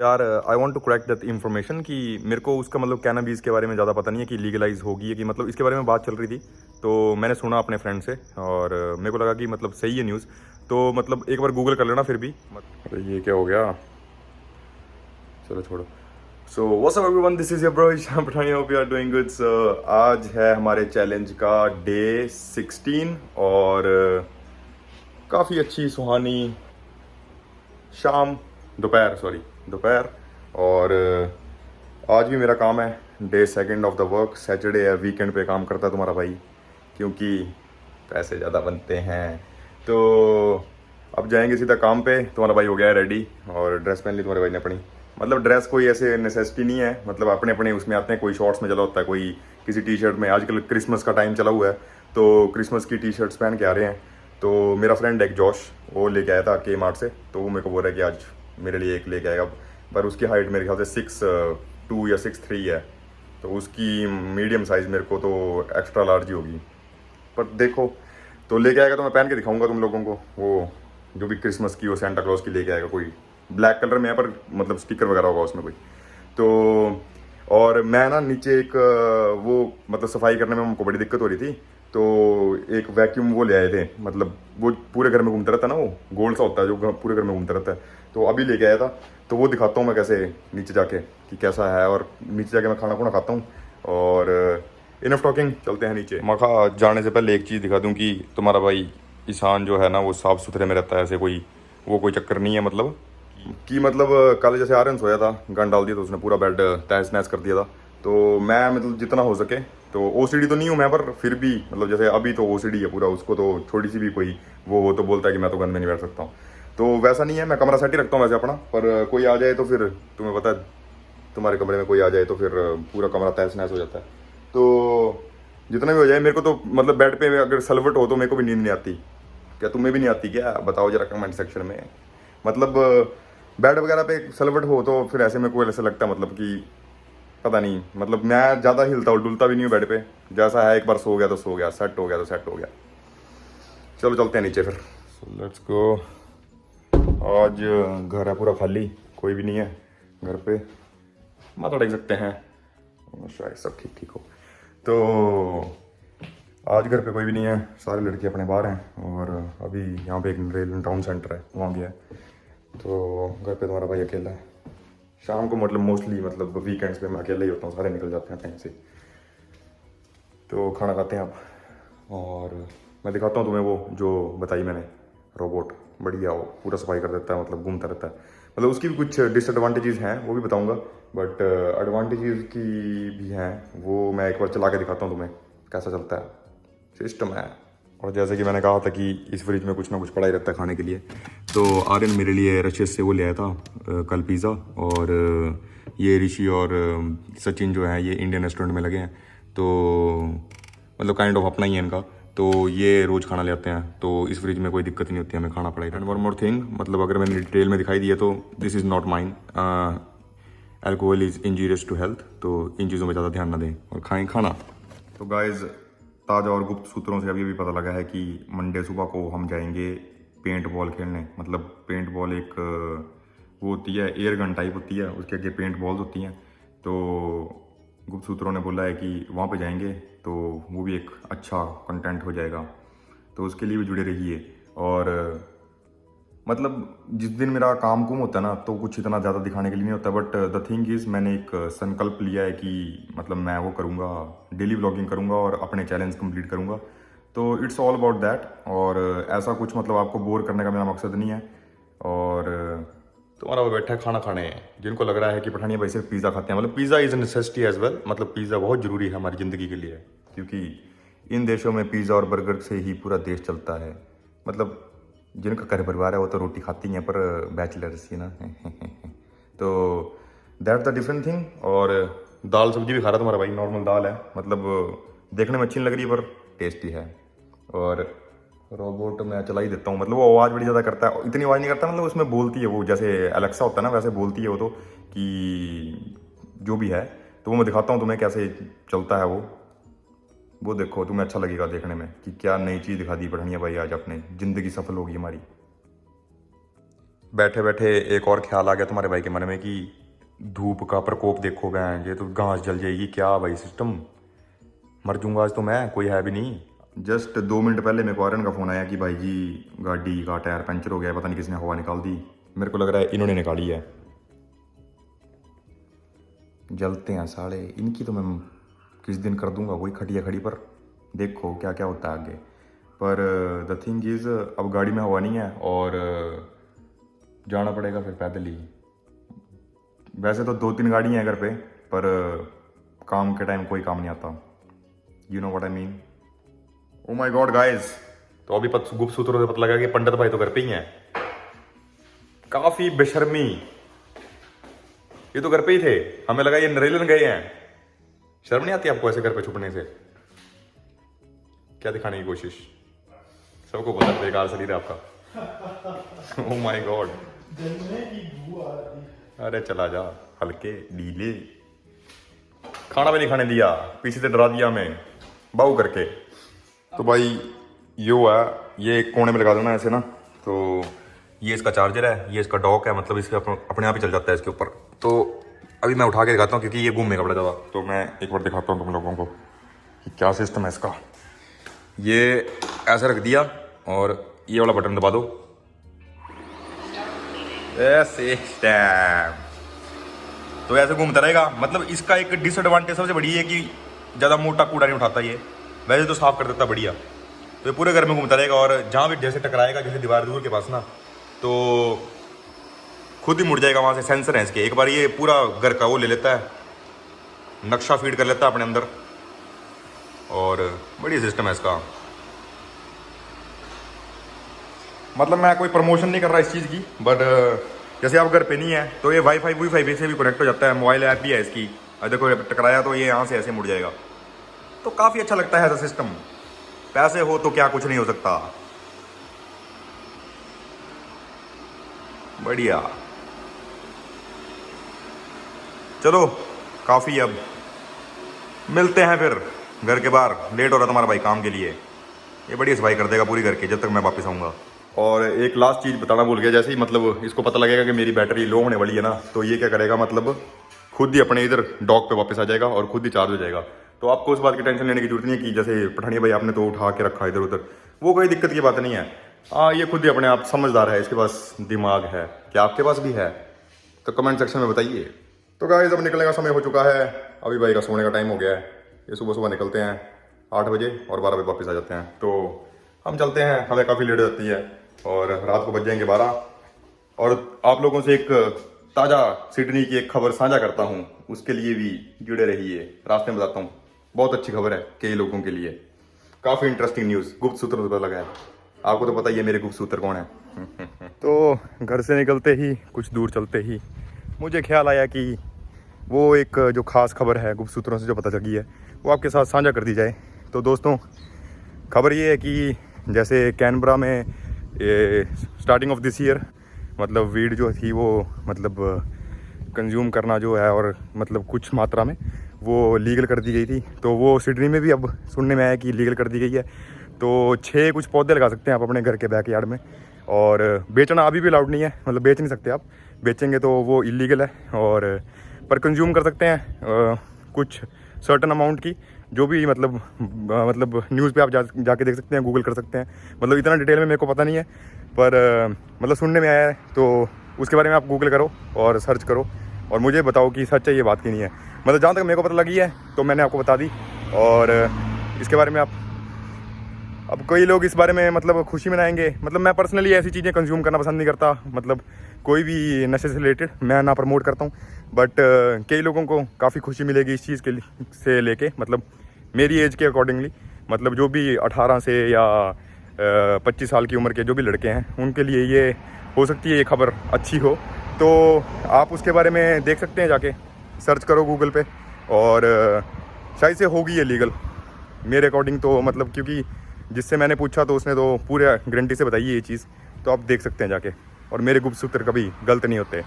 यार I want to correct that information कि मेरे को उसका मतलब कैनाबीज के बारे में ज़्यादा पता नहीं है कि लीगलाइज होगी है कि मतलब इसके बारे में बात चल रही थी। तो मैंने सुना अपने फ्रेंड से और मेरे को लगा कि मतलब सही है न्यूज़। तो मतलब एक बार गूगल कर लेना फिर भी। अरे ये क्या हो गया, चलो छोड़ो। So what's up everyone, this is your bro Hisham Pathani, hope you are doing good. So आज है हमारे चैलेंज का डे 16 और काफ़ी अच्छी सुहानी शाम, दोपहर सॉरी दोपहर। और आज भी मेरा काम है, day second of the work, Saturday है, वीकेंड पे काम करता है तुम्हारा भाई क्योंकि पैसे ज़्यादा बनते हैं। तो अब जाएंगे सीधा काम पे। तुम्हारा भाई हो गया है रेडी और ड्रेस पहन ली तुम्हारे भाई ने अपनी। मतलब ड्रेस कोई ऐसे नेसेसिटी नहीं है, मतलब अपने अपने उसमें आते हैं, कोई शॉर्ट्स में चला होता है, कोई किसी टी शर्ट में। आजकल क्रिसमस का टाइम चला हुआ है तो क्रिसमस की टी शर्ट्स पहन के आ रहे हैं। तो मेरा फ्रेंड एक जोश, वो लेके आया था के मार्ट से, तो वो मेरे को बोल रहा है कि आज मेरे लिए एक लेके आएगा। पर उसकी हाइट मेरे ख्याल से 6'2" या 6'3" है, तो उसकी मीडियम साइज़ मेरे को तो एक्स्ट्रा लार्ज ही होगी। पर देखो, तो लेके आएगा तो मैं पहन के दिखाऊंगा तुम लोगों को। वो जो भी क्रिसमस की, वो सेंटा क्लॉज की लेके आएगा, कोई ब्लैक कलर में है पर मतलब स्टिकर वगैरह होगा उसमें कोई। तो और मैं ना नीचे एक वो मतलब सफाई करने में हमको बड़ी दिक्कत हो रही थी, तो एक वैक्यूम वो ले आए थे। मतलब वो पूरे घर में घूमता रहता है ना, वो गोल सा होता है जो पूरे घर में घूमता रहता है, तो अभी लेके आया था। तो वो दिखाता हूँ मैं कैसे नीचे जाके कि कैसा है, और नीचे जाके मैं खाना खुना खाता हूँ। और इनफ टॉकिंग, चलते हैं नीचे। मखा जाने से पहले एक चीज़ दिखा दूँ कि तुम्हारा भाई ईशान जो है ना, वो साफ़ सुथरे में रहता है, ऐसे कोई वो कोई चक्कर नहीं है। मतलब कि मतलब कल जैसे आर्यन सोया था, गन डाल दिया तो उसने पूरा बेड तहस नहस कर दिया था। तो मैं मतलब जितना हो सके, तो ओसीडी तो नहीं हूँ मैं, पर फिर भी मतलब जैसे अभी तो ओसीडी है पूरा, उसको तो छोटी सी भी कोई वो हो तो बोलता है कि मैं तो गन में नहीं बैठ सकता हूँ। तो वैसा नहीं है, मैं कमरा सेट ही रखता हूँ वैसे अपना। पर कोई आ जाए तो फिर तुम्हें पता है, तुम्हारे कमरे में कोई आ जाए तो फिर पूरा कमरा तहस नहस हो जाता है। तो जितना भी हो जाए, मेरे को तो मतलब बेड पे अगर सलवट हो तो मेरे को भी नींद नहीं आती। क्या तुम्हें भी नहीं आती क्या? बताओ जरा कमेंट सेक्शन में। मतलब बेड वगैरह पे सलवट हो तो फिर ऐसे में कोई ऐसा लगता है मतलब कि पता नहीं, मतलब मैं ज़्यादा हिलता हूँ डुलता भी नहीं हूँ बेड पे। जैसा है एक बार सो गया तो सो गया, सेट हो गया तो सेट हो गया। चलो चलते हैं नीचे फिर। So let's go. आज घर है पूरा खाली, कोई भी नहीं है घर पे, माथा टेक सकते हैं, शायद सब ठीक ठीक हो। तो आज घर पे कोई भी नहीं है, सारे लड़के अपने बाहर हैं। और अभी यहाँ पे एक रेलवे टाउन सेंटर है, वहाँ गया है। तो घर पे तुम्हारा भाई अकेला है। शाम को मतलब मोस्टली मतलब वीकेंड्स पे मैं अकेला ही होता हूँ, सारे निकल जाते हैं टाइम से। तो खाना खाते हैं आप, और मैं दिखाता हूँ तुम्हें वो जो बताई मैंने, रोबोट बढ़िया, वो पूरा सफाई कर देता है, मतलब घूमता रहता है। मतलब उसकी भी कुछ डिसएडवांटेजेस हैं, वो भी बताऊँगा, बट एडवांटेजेस की भी हैं, वो मैं एक बार चला के दिखाता हूँ तुम्हें कैसा चलता है, सिस्टम है। और जैसे कि मैंने कहा था कि इस फ्रिज में कुछ ना कुछ पड़ा ही रहता है खाने के लिए। तो आर्यन मेरे लिए रशियस से वो ले आया था कल पिज़्ज़ा। और ये ऋषि और सचिन जो है, ये इंडियन रेस्टोरेंट में लगे हैं, तो मतलब काइंड ऑफ अपना ही है इनका। तो ये रोज़ खाना ले आते हैं, तो इस फ्रिज में कोई दिक्कत नहीं होती, हमें खाना पड़ा ही। एंड वन मोर थिंग, मतलब अगर मैंने डिटेल में दिखाई दिया तो this is not mine, alcohol is injurious to health, तो इन चीज़ों में ज़्यादा ध्यान ना दें और खाएं खाना। तो गाइज़, ताज़ा और गुप्त सूत्रों से अभी भी पता लगा है कि मंडे सुबह को हम जाएंगे पेंट बॉल खेलने। मतलब पेंट बॉल एक वो होती है, एयर गन टाइप होती है, उसके आगे पेंट बॉल्स होती हैं। तो गुप्त सूत्रों ने बोला है कि वहाँ पे जाएंगे, तो वो भी एक अच्छा कंटेंट हो जाएगा, तो उसके लिए भी जुड़े रहिए। और मतलब जिस दिन मेरा काम कुम होता है ना, तो कुछ इतना ज़्यादा दिखाने के लिए नहीं होता, बट द थिंग इज़ मैंने एक संकल्प लिया है कि मतलब मैं वो करूँगा, डेली व्लॉगिंग करूँगा और अपने चैलेंज कंप्लीट करूँगा। तो इट्स ऑल अबाउट दैट। और ऐसा कुछ मतलब आपको बोर करने का मेरा मकसद नहीं है। और तुम्हारा वो बैठा है खाना खाने, जिनको लग रहा है कि पठानिया भाई सिर्फ पिज़्ज़ा खाते हैं, मतलब pizza is a necessity as well. मतलब पिज़्ज़ा बहुत ज़रूरी है हमारी ज़िंदगी के लिए, क्योंकि इन देशों में पिज़्ज़ा और बर्गर से ही पूरा देश चलता है। मतलब जिनका घर परिवार है वो तो रोटी खाती हैं, पर बैचलर्स ही ना तो दैट द डिफरेंट थिंग। और दाल सब्जी भी खा रहा तुम्हारा भाई, नॉर्मल दाल है, मतलब देखने में अच्छी नहीं लग रही पर टेस्टी है। और रोबोट मैं चला ही देता हूँ, मतलब वो आवाज़ बड़ी ज़्यादा करता है, इतनी आवाज़ नहीं करता, मतलब उसमें बोलती है वो, जैसे अलेक्सा होता है ना वैसे बोलती है वो, तो कि जो भी है। तो वो मैं दिखाता हूँ तुम्हें कैसे चलता है वो देखो, तुम्हें अच्छा लगेगा देखने में कि क्या नई चीज़ दिखा दी पठानिया भाई, आज अपने ज़िंदगी सफल होगी हमारी। बैठे बैठे एक और ख्याल आ गया तुम्हारे भाई के मन में कि धूप का प्रकोप देखो बहन, ये तो घास जल जाएगी क्या भाई सिस्टम, मर जाऊंगा आज तो मैं, कोई है भी नहीं। जस्ट 2 मिनट पहले मेरे को आर्यन का फ़ोन आया कि भाई जी गाड़ी का टायर पंचर हो गया, पता नहीं किसने हवा निकाल दी। मेरे को लग रहा है इन्होंने निकाली है। जलते हैं साले, इनकी तो मैं किस दिन कर दूंगा कोई खटिया खड़ी पर, देखो क्या क्या होता है आगे। पर द थिंग इज़ अब गाड़ी में हवा नहीं है और जाना पड़ेगा फिर पैदल ही। वैसे तो 2-3 गाड़ियाँ हैं घर पे, पर काम के टाइम कोई काम नहीं आता, you know what I mean. Oh my God guys, तो अभी गुप्त सूत्रों से पता लगा कि पंडित भाई तो घर पे ही हैं। काफ़ी बेशर्मी, ये तो घर पे ही थे, हमें लगा ये नरेलन गए हैं। शर्म नहीं आती आपको ऐसे घर पे छुपने से? क्या दिखाने की कोशिश, सबको पता है बेकार शरीर है आपका। ओ माय गॉड, अरे चला जा हल्के ढीले, खाना भी नहीं खाने दिया, पीछे से डरा दिया हमें बाऊ करके। तो भाई ये है, ये कोने में लगा देना ऐसे ना, तो ये इसका चार्जर है, ये इसका डॉक है, मतलब इसके अपने आप ही चल जाता है इसके ऊपर। तो अभी मैं उठा के दिखाता हूँ क्योंकि ये घूमेगा बड़ा ज़्यादा, तो मैं एक बार दिखाता हूँ तुम लोगों को कि क्या सिस्टम है इसका। ये ऐसा रख दिया और ये वाला बटन दबा दो, ऐसे तो ऐसे घूमता रहेगा। मतलब इसका एक डिसएडवांटेज सबसे बड़ी है कि ज़्यादा मोटा कूड़ा नहीं उठाता ये, वैसे तो साफ कर देता बढ़िया। तो ये पूरे घर में घूमता रहेगा और जहाँ भी जैसे टकराएगा, जैसे दीवार दूर के पास ना, तो खुद ही मुड़ जाएगा वहाँ से। सेंसर है इसके, एक बार ये पूरा घर का वो ले लेता है, नक्शा फीड कर लेता है अपने अंदर, और बढ़िया सिस्टम है इसका। मतलब मैं कोई प्रमोशन नहीं कर रहा इस चीज़ की, बट जैसे आप घर पे नहीं है तो ये वाईफाई से भी कनेक्ट हो जाता है, मोबाइल ऐप भी है इसकी। अगर कोई टकराया तो ये यहाँ से ऐसे मुड़ जाएगा, तो काफ़ी अच्छा लगता है ऐसा सिस्टम। पैसे हो तो क्या कुछ नहीं हो सकता, बढ़िया। चलो काफ़ी, अब मिलते हैं फिर घर के बाहर, लेट हो रहा तुम्हारा भाई काम के लिए, ये बढ़िया सफाई कर देगा पूरी घर की जब तक मैं वापस आऊँगा। और एक लास्ट चीज़ बताना भूल गया, जैसे ही मतलब इसको पता लगेगा कि मेरी बैटरी लो होने वाली है ना, तो ये क्या करेगा, मतलब खुद ही अपने इधर डॉक पे वापस आ जाएगा और खुद ही चार्ज हो जाएगा। तो आपको उस बात की टेंशन लेने की जरूरत नहीं है कि जैसे पठानिया भाई आपने तो उठा के रखा इधर उधर, वो कोई दिक्कत की बात नहीं है। हाँ, ये खुद ही अपने आप समझदार है, इसके पास दिमाग है। क्या आपके पास भी है? तो कमेंट सेक्शन में बताइए। तो गाइस अब निकलने का समय हो चुका है, अभी भाई का सोने का टाइम हो गया है। ये सुबह सुबह निकलते हैं 8 बजे और 12 बजे वापस आ जाते हैं। तो हम चलते हैं, हमें काफ़ी लेट हो जाती है और रात को बज जाएंगे 12। और आप लोगों से एक ताज़ा सिडनी की एक खबर साझा करता हूँ, उसके लिए भी जुड़े रहिए। रास्ते में बताता हूँ, बहुत अच्छी खबर है कई लोगों के लिए, काफ़ी इंटरेस्टिंग न्यूज़। गुप्त सूत्रों से पता लगा है, आपको तो पता ही है मेरे गुप्त सूत्र कौन है। तो घर से निकलते ही कुछ दूर चलते ही मुझे ख्याल आया कि वो एक जो ख़ास खबर है गुप्त सूत्रों से जो पता चली है, वो आपके साथ साझा कर दी जाए। तो दोस्तों, खबर ये है कि जैसे कैनबरा में स्टार्टिंग ऑफ दिस ईयर मतलब वीड जो थी वो मतलब कंज्यूम करना जो है, और मतलब कुछ मात्रा में वो लीगल कर दी गई थी। तो वो सिडनी में भी अब सुनने में आया कि लीगल कर दी गई है। तो 6 कुछ पौधे लगा सकते हैं आप अपने घर के बैकयार्ड में, और बेचना अभी भी अलाउड नहीं है, मतलब बेच नहीं सकते आप, बेचेंगे तो वो इलीगल है। और पर कंज्यूम कर सकते हैं कुछ सर्टन अमाउंट की, जो भी मतलब न्यूज़ पे आप जाके देख सकते हैं, गूगल कर सकते हैं। मतलब इतना डिटेल में मेरे को पता नहीं है, पर मतलब सुनने में आया है, तो उसके बारे में आप गूगल करो और सर्च करो और मुझे बताओ कि सच है ये बात की नहीं है। मतलब जहाँ तक मेरे को पता लगी है तो मैंने आपको बता दी। और इसके बारे में आप, अब कई लोग इस बारे में मतलब खुशी मनाएंगे। मतलब मैं पर्सनली ऐसी चीज़ें कंज्यूम करना पसंद नहीं करता, मतलब कोई भी नशे से रिलेटेड मैं ना प्रमोट करता हूँ, बट कई लोगों को काफ़ी खुशी मिलेगी इस चीज़ के से लेके, मतलब मेरी एज के अकॉर्डिंगली। मतलब जो भी 18 से या 25 साल की उम्र के जो भी लड़के हैं, उनके लिए ये हो सकती है ये खबर अच्छी हो। तो आप उसके बारे में देख सकते हैं, जाके सर्च करो गूगल पे, और शायद से होगी ये लीगल मेरे अकॉर्डिंग। तो मतलब क्योंकि जिससे मैंने पूछा तो उसने तो पूरे गारंटी से बताई है ये चीज़, तो आप देख सकते हैं जाके। और मेरे गुप्त सूत्र कभी गलत नहीं होते।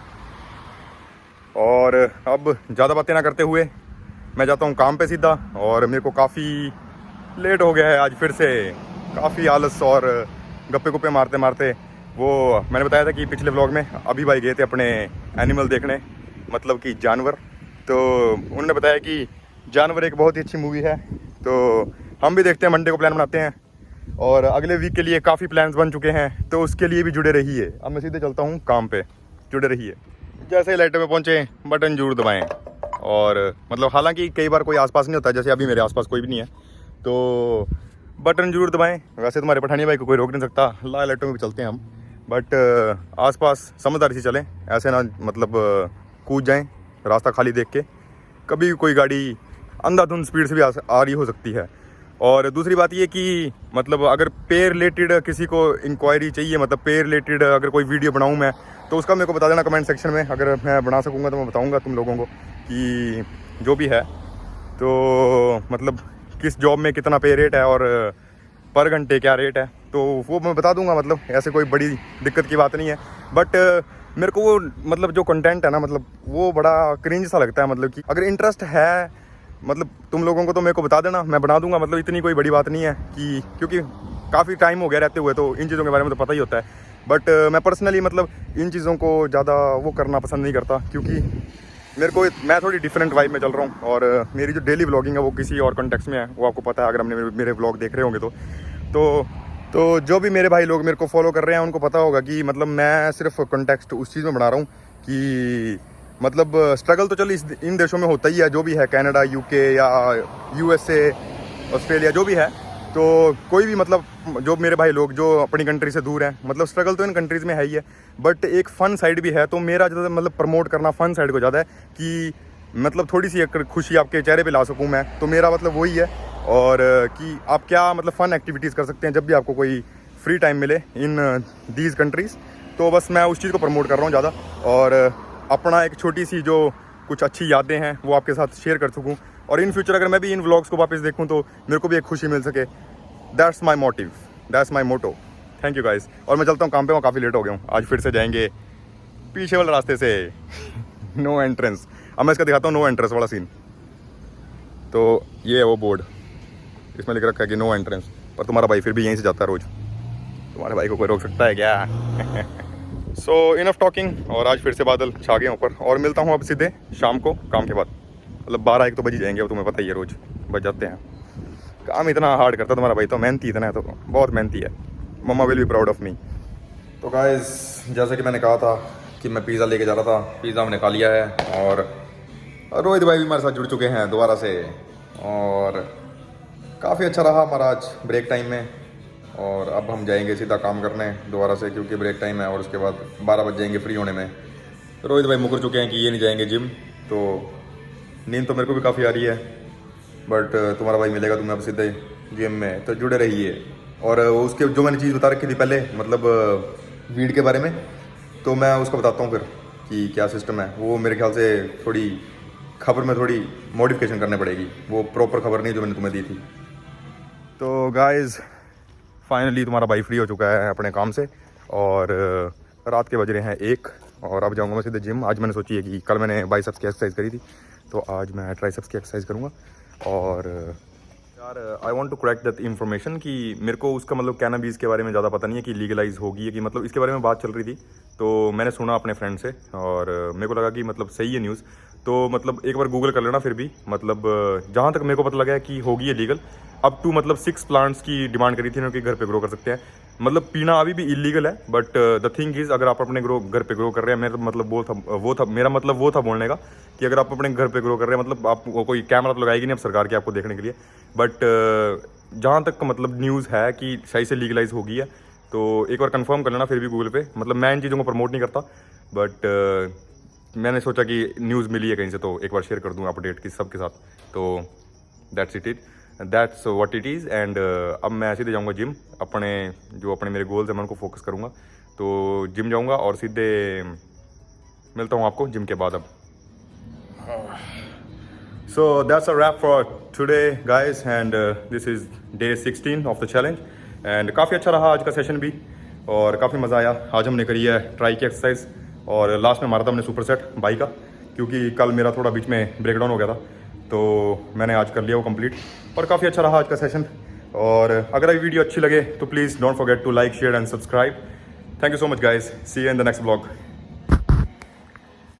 और अब ज़्यादा बातें ना करते हुए मैं जाता हूँ काम पे सीधा, और मेरे को काफ़ी लेट हो गया है आज, फिर से काफ़ी आलस और गप्पे गुप्पे मारते मारते वो मैंने बताया था कि पिछले व्लॉग में अभी भाई गए थे अपने एनिमल देखने, मतलब कि जानवर। तो उन्होंने बताया कि जानवर एक बहुत ही अच्छी मूवी है, तो हम भी देखते हैं, मंडे को प्लान बनाते हैं और अगले वीक के लिए काफ़ी प्लान्स बन चुके हैं, तो उसके लिए भी जुड़े रहिए। अब मैं सीधे चलता हूँ काम पे, जुड़े रहिए। जैसे ही लाइटर पे पहुँचे बटन जरूर दबाएँ। और मतलब हालांकि कई बार कोई आसपास नहीं होता, जैसे अभी मेरे आसपास कोई भी नहीं है, तो बटन जरूर दबाएं। वैसे तुम्हारे पठानी भाई को कोई रोक नहीं सकता, लाइटों में भी चलते हैं हम, बट आसपास समझदारी से चलें, ऐसे ना मतलब कूद जाएं रास्ता खाली देख के। कभी कोई गाड़ी अंधाधुंध स्पीड से भी आ रही हो सकती है। और दूसरी बात ये कि मतलब अगर पे रिलेटेड किसी को इंक्वायरी चाहिए, मतलब पे रिलेटेड अगर कोई वीडियो बनाऊं मैं, तो उसका मेरे को बता देना कमेंट सेक्शन में। अगर मैं बना सकूंगा तो मैं बताऊंगा तुम लोगों को कि जो भी है, तो मतलब किस जॉब में कितना पे रेट है और पर घंटे क्या रेट है, तो वो मैं बता दूंगा। मतलब ऐसे कोई बड़ी दिक्कत की बात नहीं है, बट मेरे को वो मतलब जो कंटेंट है ना, मतलब वो बड़ा क्रिंज सा लगता है। मतलब कि अगर इंटरेस्ट है मतलब तुम लोगों को तो मेरे को बता देना, मैं बना दूंगा। मतलब इतनी कोई बड़ी बात नहीं है कि, क्योंकि काफ़ी टाइम हो गया रहते हुए, तो इन चीज़ों के बारे में तो पता ही होता है। बट मैं पर्सनली मतलब इन चीज़ों को ज़्यादा वो करना पसंद नहीं करता, क्योंकि मैं थोड़ी डिफरेंट वाइब में चल रहा हूँ। और मेरी जो डेली व्लॉगिंग है वो किसी और कॉन्टेक्स्ट में है, वो आपको पता है अगर हमने मेरे व्लॉग देख रहे होंगे तो जो भी मेरे भाई लोग मेरे को फॉलो कर रहे हैं उनको पता होगा कि मतलब मैं सिर्फ कॉन्टेक्स्ट उस चीज़ में बना रहा हूँ कि मतलब स्ट्रगल तो चल इन देशों में होता ही है, जो भी है, कनाडा, यूके या यूएसए, ऑस्ट्रेलिया, जो भी है। तो कोई भी मतलब जो मेरे भाई लोग जो अपनी कंट्री से दूर हैं, मतलब स्ट्रगल तो इन कंट्रीज़ में है ही है, बट एक फ़न साइड भी है। तो मेरा ज़्यादा मतलब प्रमोट करना फ़न साइड को ज़्यादा है कि मतलब थोड़ी सी एक खुशी आपके चेहरे पे ला सकूं मैं, तो मेरा मतलब वही है। और कि आप क्या मतलब फ़न एक्टिविटीज़ कर सकते हैं जब भी आपको कोई फ्री टाइम मिले इन दीज कंट्रीज़, तो बस मैं उस चीज़ को प्रमोट कर रहा हूँ ज़्यादा। और अपना एक छोटी सी जो कुछ अच्छी यादें हैं वो आपके साथ शेयर कर सकूँ, और इन फ्यूचर अगर मैं भी इन व्लॉग्स को वापस देखूँ तो मेरे को भी एक खुशी मिल सके। That's my motive, that's my motto. Thank you guys. और मैं चलता हूँ काम पे, वहाँ काफ़ी लेट हो गया हूँ। आज फिर से जाएंगे पीछे वाले रास्ते से, नो एंट्रेंस। अब मैं इसका दिखाता हूँ नो एंट्रेंस वाला सीन। तो ये है वो बोर्ड, इसमें लिख रखा है कि नो एंट्रेंस, पर तुम्हारा भाई फिर भी यहीं से जाता है रोज़। तुम्हारे भाई को कोई रोक सकता है क्या? सो इनफ टॉकिंग। और आज फिर से बादल छा गए ऊपर, और मिलता हूँ अब सीधे शाम को काम के बाद। मतलब 12-1 तो बज ही जाएंगे, अब तुम्हें पता ही है रोज़ बज जाते हैं। काम इतना हार्ड करता है तुम्हारा भाई, तो मेहनती इतना है, तो बहुत मेहनती है। Mamma will be proud of me. तो गाइस, जैसा कि मैंने कहा था कि मैं पिज़्ज़ा लेके जा रहा था, पिज़्ज़ा मैंने खा लिया है। और रोहित भाई भी हमारे साथ जुड़ चुके हैं दोबारा से, और काफ़ी अच्छा रहा हमारा आज ब्रेक टाइम में। और अब हम जाएंगे सीधा काम करने दोबारा से, क्योंकि ब्रेक टाइम है, और उसके बाद 12 बज जाएंगे फ्री होने में। रोहित भाई मुकर चुके हैं कि ये नहीं जाएंगे जिम, तो नींद तो मेरे को भी काफ़ी आ रही है, बट तुम्हारा भाई मिलेगा तुम्हें अब सीधे जिम में, तो जुड़े रहिए। और उसके जो मैंने चीज़ बता रखी थी पहले, मतलब वीड के बारे में, तो मैं उसको बताता हूँ फिर कि क्या सिस्टम है। वो मेरे ख्याल से थोड़ी खबर में थोड़ी मॉडिफिकेशन करनी पड़ेगी, वो प्रॉपर खबर नहीं जो मैंने तुम्हें दी थी। तो गाइज़, फाइनली तुम्हारा भाई फ्री हो चुका है अपने काम से, और रात के बज रहे हैं 1, और अब जाऊंगा मैं सीधे जिम। आज मैंने सोची है कि कल मैंने बाइसेप्स की एक्सरसाइज करी थी, तो आज मैं ट्राइसेप्स की एक्सरसाइज करूँगा। और यार I want to crack that information कि मेरे को उसका मतलब कैनाबीज के बारे में ज़्यादा पता नहीं है कि लीगलाइज होगी है कि, मतलब इसके बारे में बात चल रही थी, तो मैंने सुना अपने फ्रेंड से, और मेरे को लगा कि मतलब सही है न्यूज़। तो मतलब एक बार गूगल कर लेना फिर भी। मतलब जहाँ तक मेरे को पता लगा है कि होगी है लीगल। अप टू मतलब 6 प्लांट्स की डिमांड करी थी उन्होंने कि घर पे ग्रो कर सकते हैं। मतलब पीना अभी भी इलीगल है, बट द थिंग इज़ अगर आप अपने घर पे ग्रो कर रहे हैं, मेरा मतलब मेरा मतलब वो था बोलने का कि अगर आप अपने घर पे ग्रो कर रहे हैं, मतलब आप कोई कैमरा तो लगाएगी नहीं अब सरकार की आपको देखने के लिए, बट जहाँ तक मतलब न्यूज़ है कि सही से लीगलाइज होगी है, तो एक बार कंफर्म कर लेना फिर भी गूगल पे। मतलब मैं इन चीज़ों को प्रमोट नहीं करता, बट मैंने सोचा कि न्यूज़ मिली है कहीं से, तो एक बार शेयर कर दूँ अपडेट की सबके साथ। तो that's what it is. And अब मैं सीधे जाऊँगा जिम, अपने मेरे गोल्स हैं मैं उनको फोकस करूँगा। तो जिम जाऊँगा और सीधे मिलता हूँ आपको जिम के बाद। अब so that's a wrap for today guys, and this is day 16 of the challenge, and काफ़ी अच्छा रहा आज का सेशन भी, और काफ़ी मज़ा आया। आज हमने करी है ट्राई की एक्सरसाइज, और लास्ट में मारा था हमने सुपर सेट बाई का, क्योंकि कल मेरा थोड़ा बीच में ब्रेकडाउन हो गया था, तो मैंने आज कर लिया वो कंप्लीट, और काफ़ी अच्छा रहा आज का सेशन। और अगर ये वीडियो अच्छी लगे तो please don't forget to like, share and subscribe. Thank you so much guys, see you in the next blog.